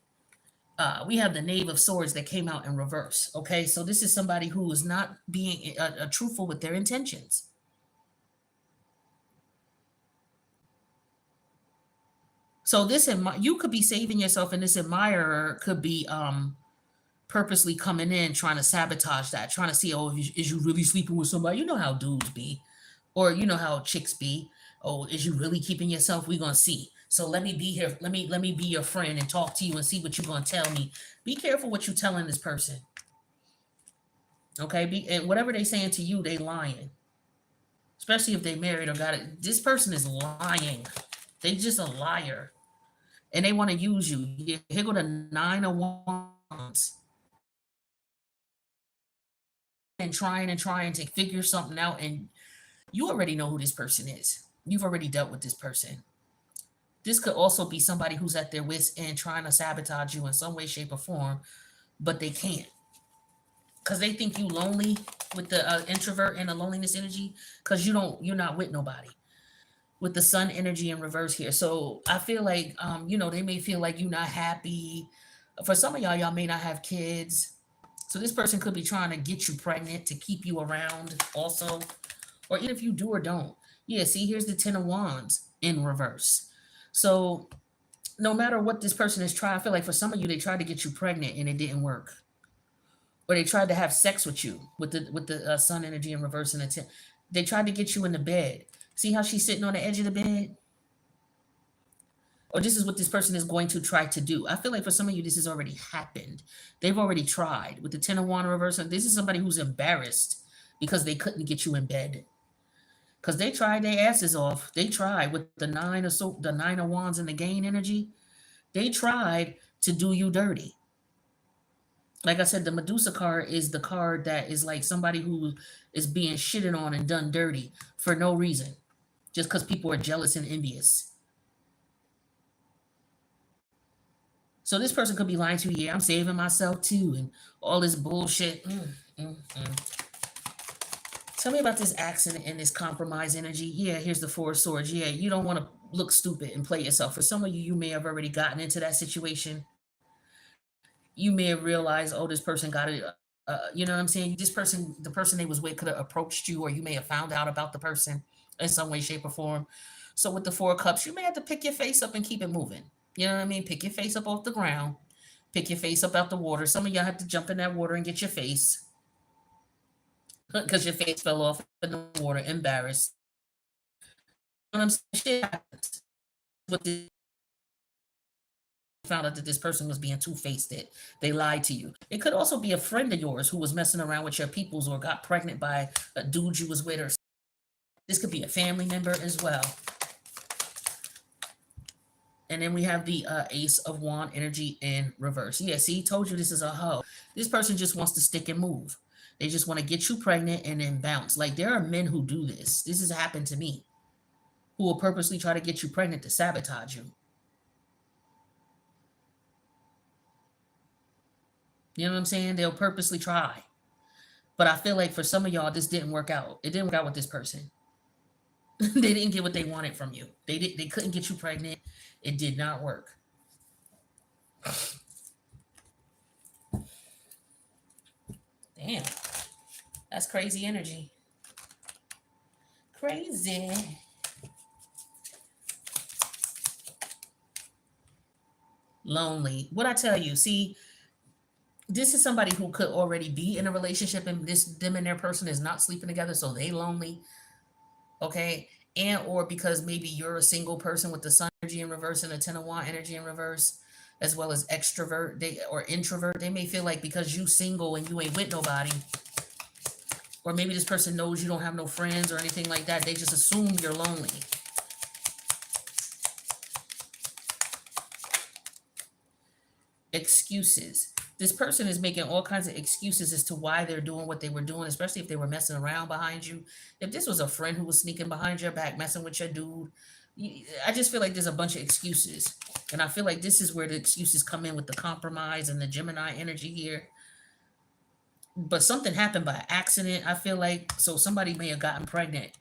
We have the Knave of Swords that came out in reverse. Okay, so this is somebody who is not being truthful with their intentions. So you could be saving yourself, and this admirer could be purposely coming in trying to sabotage that, trying to see, oh, is you really sleeping with somebody? You know how dudes be, or you know how chicks be. Oh, is you really keeping yourself? We gonna see. So let me be here. Let me be your friend and talk to you and see what you're gonna tell me. Be careful what you're telling this person. Okay, and whatever they saying to you, they lying. Especially if they married or got it. This person is lying. They just a liar, and they want to use you. Here go the 9 of Wands. And trying to figure something out, and you already know who this person is. You've already dealt with this person. This could also be somebody who's at their wits end trying to sabotage you in some way, shape, or form, but they can't because they think you lonely with the introvert and the loneliness energy because you're not with nobody with the sun energy in reverse here. So I feel like they may feel like you're not happy. For some of y'all may not have kids. So this person could be trying to get you pregnant to keep you around also. Or even if you do or don't. Yeah, see, here's the 10 of Wands in reverse. So no matter what this person is trying, I feel like for some of you, they tried to get you pregnant and it didn't work. Or they tried to have sex with you with the sun energy in reverse and the 10. They tried to get you in the bed. See how she's sitting on the edge of the bed? Or this is what this person is going to try to do. I feel like for some of you, this has already happened. They've already tried with the 10 of Wands reverse. And this is somebody who's embarrassed because they couldn't get you in bed. Because they tried their asses off. They tried with the nine of wands and the gain energy. They tried to do you dirty. Like I said, the Medusa card is the card that is like somebody who is being shitted on and done dirty for no reason, just because people are jealous and envious. So this person could be lying to you. Yeah, I'm saving myself too, and all this bullshit. Tell me about this accident and this compromise energy. Yeah, here's the Four of Swords. Yeah, you don't want to look stupid and play yourself. For some of you, you may have already gotten into that situation. You may have realized, oh, this person got it. You know what I'm saying? This person, the person they was with, could have approached you, or you may have found out about the person in some way, shape, or form. So with the Four of Cups, you may have to pick your face up and keep it moving. You know what I mean? Pick your face up off the ground. Pick your face up out the water. Some of y'all have to jump in that water and get your face because your face fell off in the water, embarrassed. You know what I'm saying? Shit happens. What the found out that this person was being two-faced, it they lied to you. It could also be a friend of yours who was messing around with your peoples or got pregnant by a dude you was with, or this could be a family member as well. And then we have the Ace of Wand energy in reverse. Yeah, see, told you this is a hoe. This person just wants to stick and move. They just want to get you pregnant and then bounce. Like, there are men who do this. This has happened to me, who will purposely try to get you pregnant to sabotage you. You know what I'm saying? They'll purposely try. But I feel like for some of y'all, this didn't work out. It didn't work out with this person. They didn't get what they wanted from you. They couldn't get you pregnant. It did not work. Damn. That's crazy energy. Crazy. Lonely. What I tell you, see, this is somebody who could already be in a relationship and them and their person is not sleeping together, so they lonely. Okay. And or because maybe you're a single person with the sun energy in reverse and the ten of wand energy in reverse, as well as extrovert or introvert. They may feel like because you single and you ain't with nobody, or maybe this person knows you don't have no friends or anything like that, they just assume you're lonely. Excuses. This person is making all kinds of excuses as to why they're doing what they were doing, especially if they were messing around behind you. If this was a friend who was sneaking behind your back, messing with your dude, I just feel like there's a bunch of excuses. And I feel like this is where the excuses come in with the compromise and the Gemini energy here. But something happened by accident, I feel like. So somebody may have gotten pregnant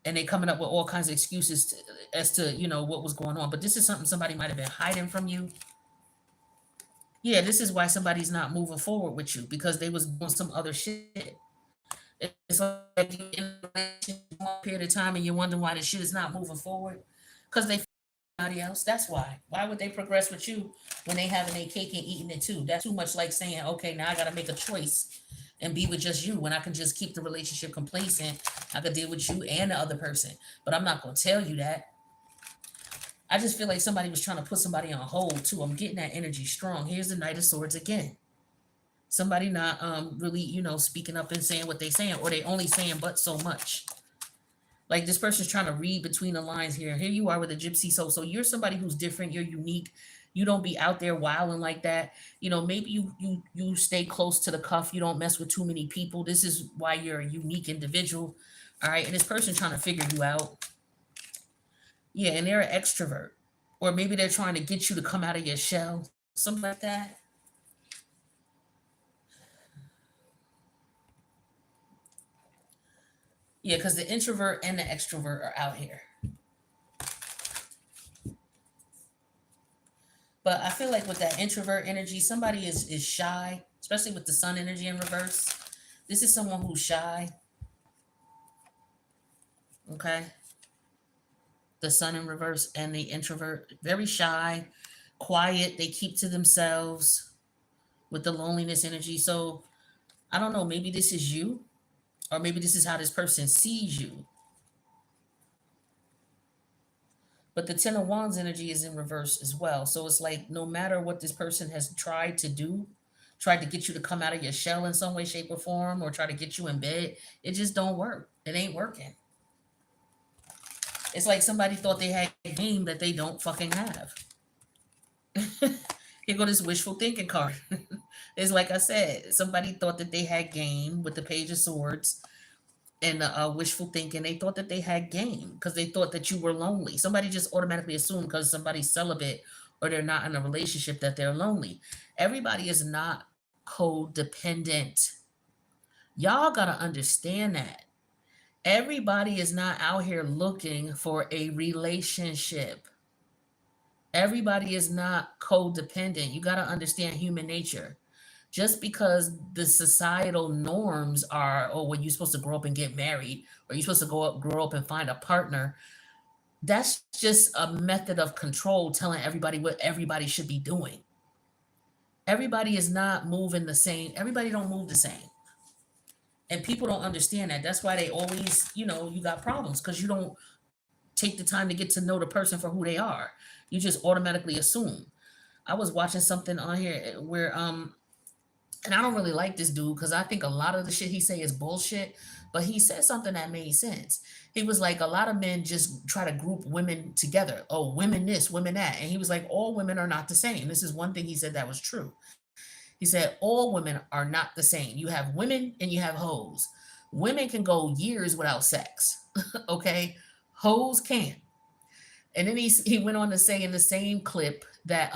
and they coming up with all kinds of excuses as to, what was going on. But this is something somebody might have been hiding from you. Yeah, this is why somebody's not moving forward with you, because they was doing some other shit. It's like you're in a relationship for a period of time and you're wondering why the shit is not moving forward. Because they somebody else. That's why. Why would they progress with you when they having their cake and eating it too? That's too much like saying, okay, now I gotta make a choice and be with just you when I can just keep the relationship complacent. I could deal with you and the other person. But I'm not gonna tell you that. I just feel like somebody was trying to put somebody on hold too. I'm getting that energy strong. Here's the Knight of Swords again. Somebody not really, speaking up and saying what they saying, or they only saying but so much. Like this person's trying to read between the lines here. Here you are with a gypsy soul. So you're somebody who's different. You're unique. You don't be out there wilding like that. Maybe you stay close to the cuff. You don't mess with too many people. This is why you're a unique individual. All right. And this person's trying to figure you out. Yeah, and they're an extrovert. Or maybe they're trying to get you to come out of your shell. Something like that. Yeah, because the introvert and the extrovert are out here. But I feel like with that introvert energy, somebody is shy, especially with the sun energy in reverse. This is someone who's shy. Okay. The sun in reverse and the introvert, very shy, quiet. They keep to themselves with the loneliness energy. So I don't know, maybe this is you, or maybe this is how this person sees you. But the Ten of Wands energy is in reverse as well. So it's like no matter what this person has tried to do, tried to get you to come out of your shell in some way, shape, or form, or try to get you in bed. It just don't work. It ain't working. It's like somebody thought they had a game that they don't fucking have. Here go this wishful thinking card. It's like I said, somebody thought that they had game with the Page of Swords and wishful thinking. They thought that they had game because they thought that you were lonely. Somebody just automatically assumed because somebody's celibate or they're not in a relationship that they're lonely. Everybody is not codependent. Y'all got to understand that. Everybody is not out here looking for a relationship. Everybody is not codependent. You got to understand human nature. Just because the societal norms are, oh, well, you're supposed to grow up and get married, or you're supposed to grow up and find a partner, that's just a method of control telling everybody what everybody should be doing. Everybody is not moving the same. Everybody don't move the same. And people don't understand that. That's why they always, you got problems because you don't take the time to get to know the person for who they are. You just automatically assume. I was watching something on here where and I don't really like this dude because I think a lot of the shit he say is bullshit. But he said something that made sense. He was like, a lot of men just try to group women together. Oh, women this, women that. And he was like, all women are not the same. This is one thing he said that was true. He said, all women are not the same. You have women and you have hoes. Women can go years without sex. Okay? Hoes can't. And then he went on to say in the same clip that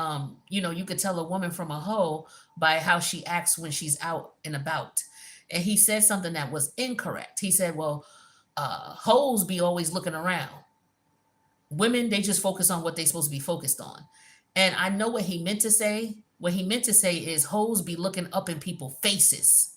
you could tell a woman from a hoe by how she acts when she's out and about. And he said something that was incorrect. He said, well, hoes be always looking around. Women, they just focus on what they're supposed to be focused on. And I know what he meant to say. What he meant to say is hoes be looking up in people's faces.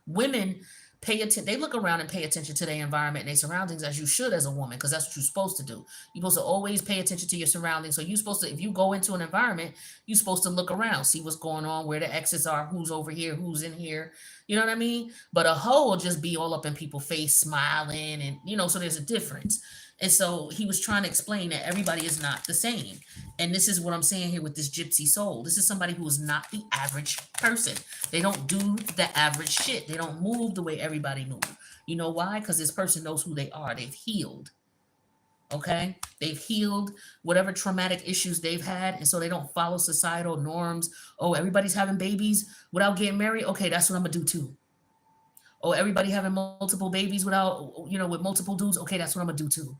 Women pay attention. They look around and pay attention to their environment and their surroundings as you should as a woman, because that's what you're supposed to do. You're supposed to always pay attention to your surroundings. So you're supposed to, if you go into an environment, you're supposed to look around, see what's going on, where the exits are, who's over here, who's in here. You know what I mean? But a hoe will just be all up in people's face, smiling, and so there's a difference. And so he was trying to explain that everybody is not the same. And this is what I'm saying here with this gypsy soul. This is somebody who is not the average person. They don't do the average shit. They don't move the way everybody moves. You know why? Because this person knows who they are. They've healed. Okay? They've healed whatever traumatic issues they've had. And so they don't follow societal norms. Oh, everybody's having babies without getting married. Okay, that's what I'm going to do too. Oh, everybody having multiple babies without, with multiple dudes. Okay, that's what I'm going to do too.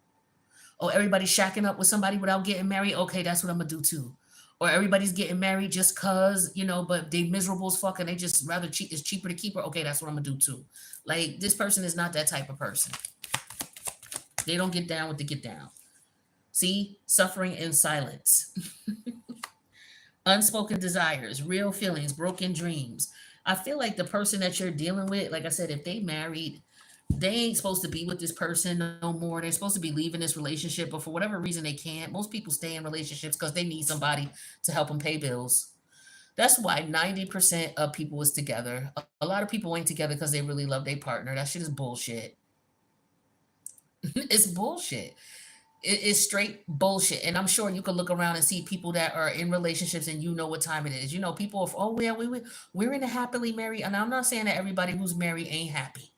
Oh, everybody's shacking up with somebody without getting married. Okay, that's what I'm going to do too. Or everybody's getting married just cause, but they miserable as fuck and they just rather cheap. It's cheaper to keep her. Okay, that's what I'm going to do too. Like, this person is not that type of person. They don't get down with the get down. See? Suffering in silence. Unspoken desires, real feelings, broken dreams. I feel like the person that you're dealing with, like I said, if they married, they ain't supposed to be with this person no more. They're supposed to be leaving this relationship, but for whatever reason they can't. Most people stay in relationships because they need somebody to help them pay bills. That's why 90% of people is together. A lot of people ain't together because they really love their partner. That shit is bullshit. It's bullshit. It's straight bullshit. And I'm sure you can look around and see people that are in relationships and you know what time it is. People are, oh, yeah, we're in a happily married. And I'm not saying that everybody who's married ain't happy.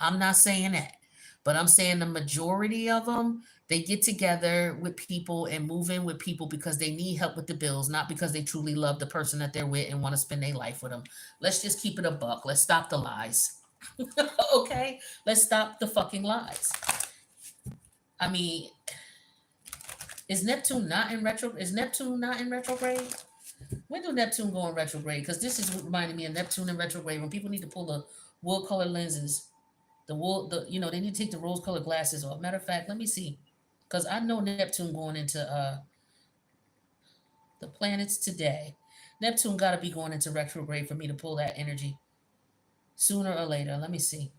I'm not saying that. But I'm saying the majority of them, they get together with people and move in with people because they need help with the bills, not because they truly love the person that they're with and want to spend their life with them. Let's just keep it a buck. Let's stop the lies. Okay? Let's stop the fucking lies. I mean, is Neptune not in retro? Is Neptune not in retrograde? When do Neptune go in retrograde? Because this is reminding me of Neptune in retrograde when people need to pull the wool colored lenses. They need to take the rose colored glasses off. Matter of fact, let me see. Because I know Neptune going into the planets today. Neptune got to be going into retrograde for me to pull that energy sooner or later. Let me see.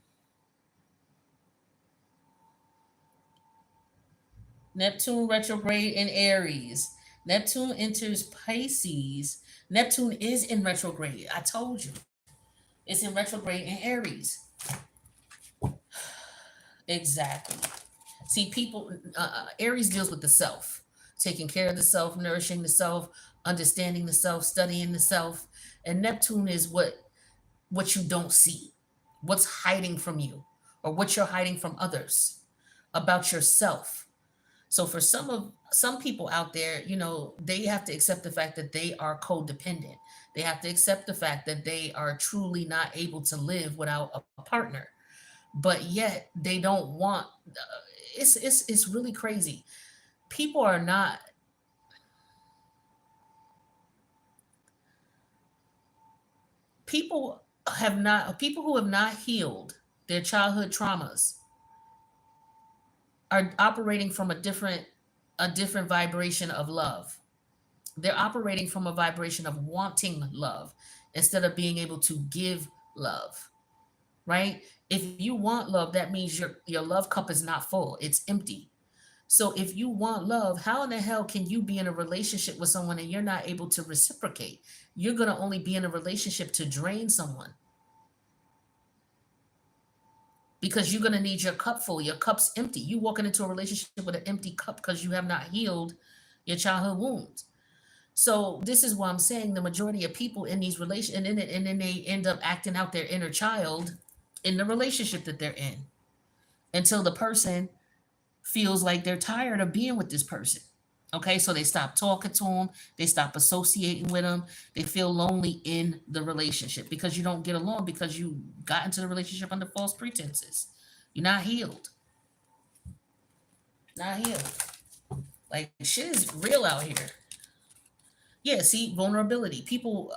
Neptune retrograde in Aries. Neptune enters Pisces. Neptune is in retrograde. I told you. It's in retrograde in Aries. Exactly. See, people, Aries deals with the self. taking care of the self, nourishing the self, understanding the self, studying the self. And Neptune is what you don't see, what's hiding from you, or what you're hiding from others about yourself. So for some people out there, they have to accept the fact that they are codependent. They have to accept the fact that they are truly not able to live without a partner. But yet they don't want it's really crazy. People are not people who have not healed their childhood traumas are operating from a different vibration of love. They're operating from a vibration of wanting love instead of being able to give love, right? If you want love, that means your love cup is not full, it's empty. So if you want love, how in the hell can you be in a relationship with someone and you're not able to reciprocate? You're going to only be in a relationship to drain someone because you're going to need your cup full. Your cup's empty. You walking into a relationship with an empty cup because you have not healed your childhood wounds. So this is why I'm saying the majority of people in these relations, and then they end up acting out their inner child in the relationship that they're in until the person feels like they're tired of being with this person. Okay, so they stop talking to them, they stop associating with them, they feel lonely in the relationship because you don't get along because you got into the relationship under false pretenses. You're not healed. Not healed. Like shit is real out here. Yeah, see, vulnerability. People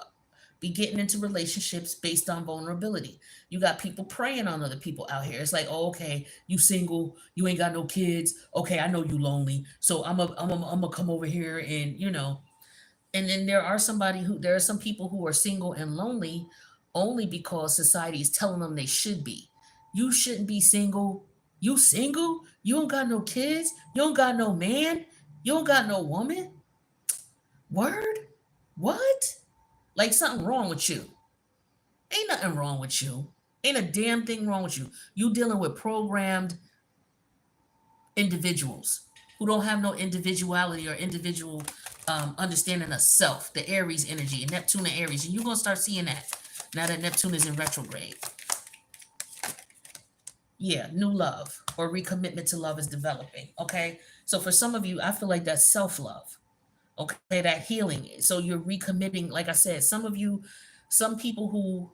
be getting into relationships based on vulnerability. You got people preying on other people out here. It's like, oh, okay, you single, you ain't got no kids. Okay, I know you lonely, so I'm a come over here and And then there are some people who are single and lonely only because society is telling them they should be. You shouldn't be single. You single? You don't got no kids. You don't got no man. You don't got no woman. Word? What? Like something wrong with you. Ain't nothing wrong with you. Ain't a damn thing wrong with you. You dealing with programmed individuals who don't have no individuality or individual understanding of self, the Aries energy, and Neptune and Aries. And you're going to start seeing that now that Neptune is in retrograde. Yeah, new love or recommitment to love is developing. Okay. So for some of you, I feel like that's self love. Okay. That healing. So you're recommitting. Like I said, some people who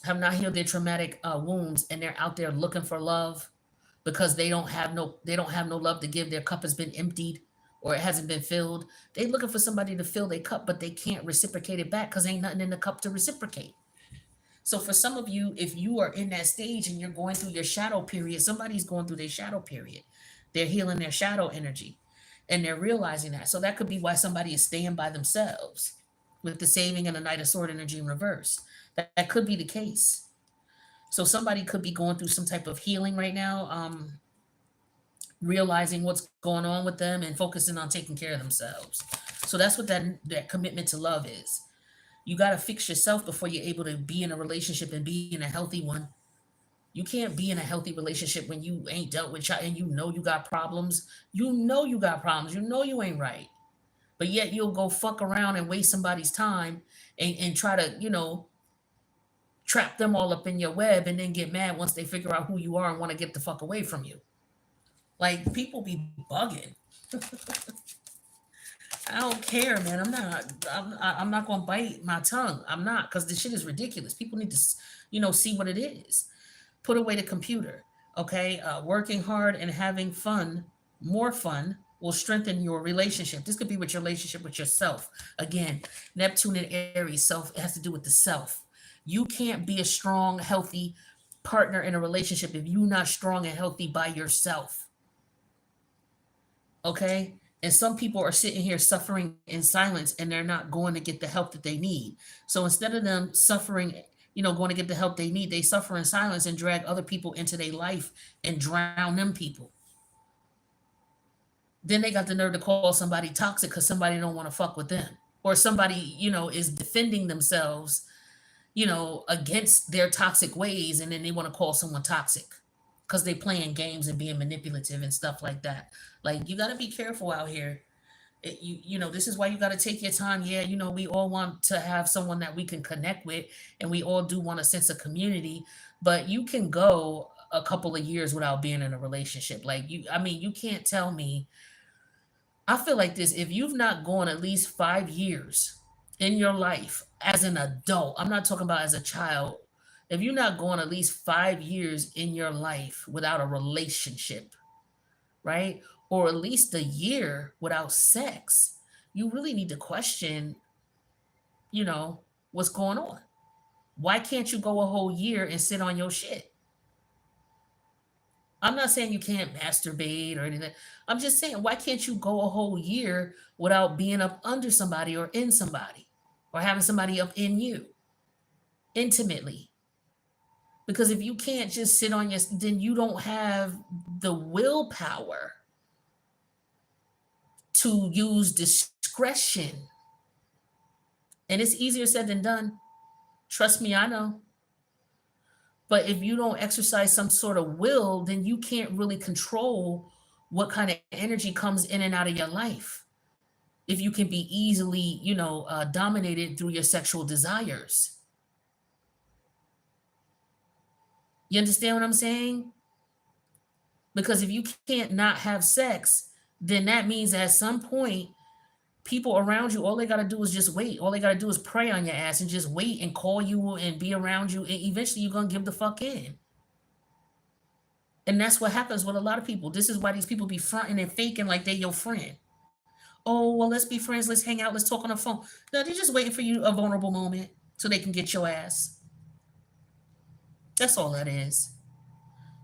have not healed their traumatic wounds and they're out there looking for love because they don't have no love to give. Their cup has been emptied or it hasn't been filled. They looking for somebody to fill their cup, but they can't reciprocate it back because ain't nothing in the cup to reciprocate. So for some of you, if you are in that stage and you're going through your shadow period, somebody's going through their shadow period. They're healing their shadow energy and they're realizing that. So that could be why somebody is staying by themselves with the saving and the Knight of Sword energy in reverse. That could be the case. So somebody could be going through some type of healing right now, realizing what's going on with them and focusing on taking care of themselves. So that's what that commitment to love is. You got to fix yourself before you're able to be in a relationship and be in a healthy one. You can't be in a healthy relationship when you ain't dealt with child and you know you got problems. You know you got problems. You know you ain't right. But yet you'll go fuck around and waste somebody's time and try to, trap them all up in your web and then get mad once they figure out who you are and want to get the fuck away from you. Like people be bugging. I don't care, man. I'm not gonna bite my tongue. I'm not because this shit is ridiculous. People need to, see what it is. Put away the computer. Okay, working hard and having fun, more fun, will strengthen your relationship. This could be with your relationship with yourself. Again, Neptune and Aries, self, it has to do with the self. You can't be a strong, healthy partner in a relationship if you're not strong and healthy by yourself. Okay? And some people are sitting here suffering in silence and they're not going to get the help that they need. So instead of them suffering, going to get the help they need, they suffer in silence and drag other people into their life and drown them people. Then they got the nerve to call somebody toxic because somebody don't want to fuck with them. Or somebody, is defending themselves, against their toxic ways, and then they want to call someone toxic because they playing games and being manipulative and stuff like that. Like you got to be careful out here. This is why you got to take your time. Yeah, we all want to have someone that we can connect with, and we all do want a sense of community, but you can go a couple of years without being in a relationship. Like, you can't tell me. I feel like this: if you've not gone at least 5 years in your life as an adult, I'm not talking about as a child. If you're not going at least 5 years in your life without a relationship, right? Or at least a year without sex, you really need to question, you know, what's going on. Why can't you go a whole year and sit on your shit? I'm not saying you can't masturbate or anything. I'm just saying, why can't you go a whole year without being up under somebody or in somebody or having somebody up in you intimately? Because if you can't just sit on your, then you don't have the willpower to use discretion. And it's easier said than done. Trust me, I know. But if you don't exercise some sort of will, then you can't really control what kind of energy comes in and out of your life. If you can be easily, dominated through your sexual desires. You understand what I'm saying? Because if you can't not have sex, then that means at some point, people around you, all they got to do is just wait. All they got to do is pray on your ass and just wait and call you and be around you. And eventually you're going to give the fuck in. And that's what happens with a lot of people. This is why these people be fronting and faking like they your friend. Oh, well, let's be friends. Let's hang out. Let's talk on the phone. No, they're just waiting for you a vulnerable moment so they can get your ass. That's all that is.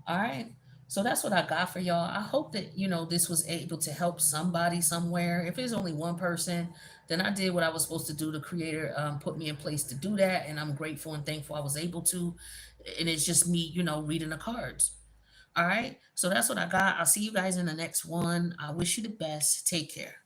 All right. So that's what I got for y'all. I hope that, this was able to help somebody somewhere. If it's only one person, then I did what I was supposed to do. The creator put me in place to do that. And I'm grateful and thankful I was able to. And it's just me, reading the cards. All right. So that's what I got. I'll see you guys in the next one. I wish you the best. Take care.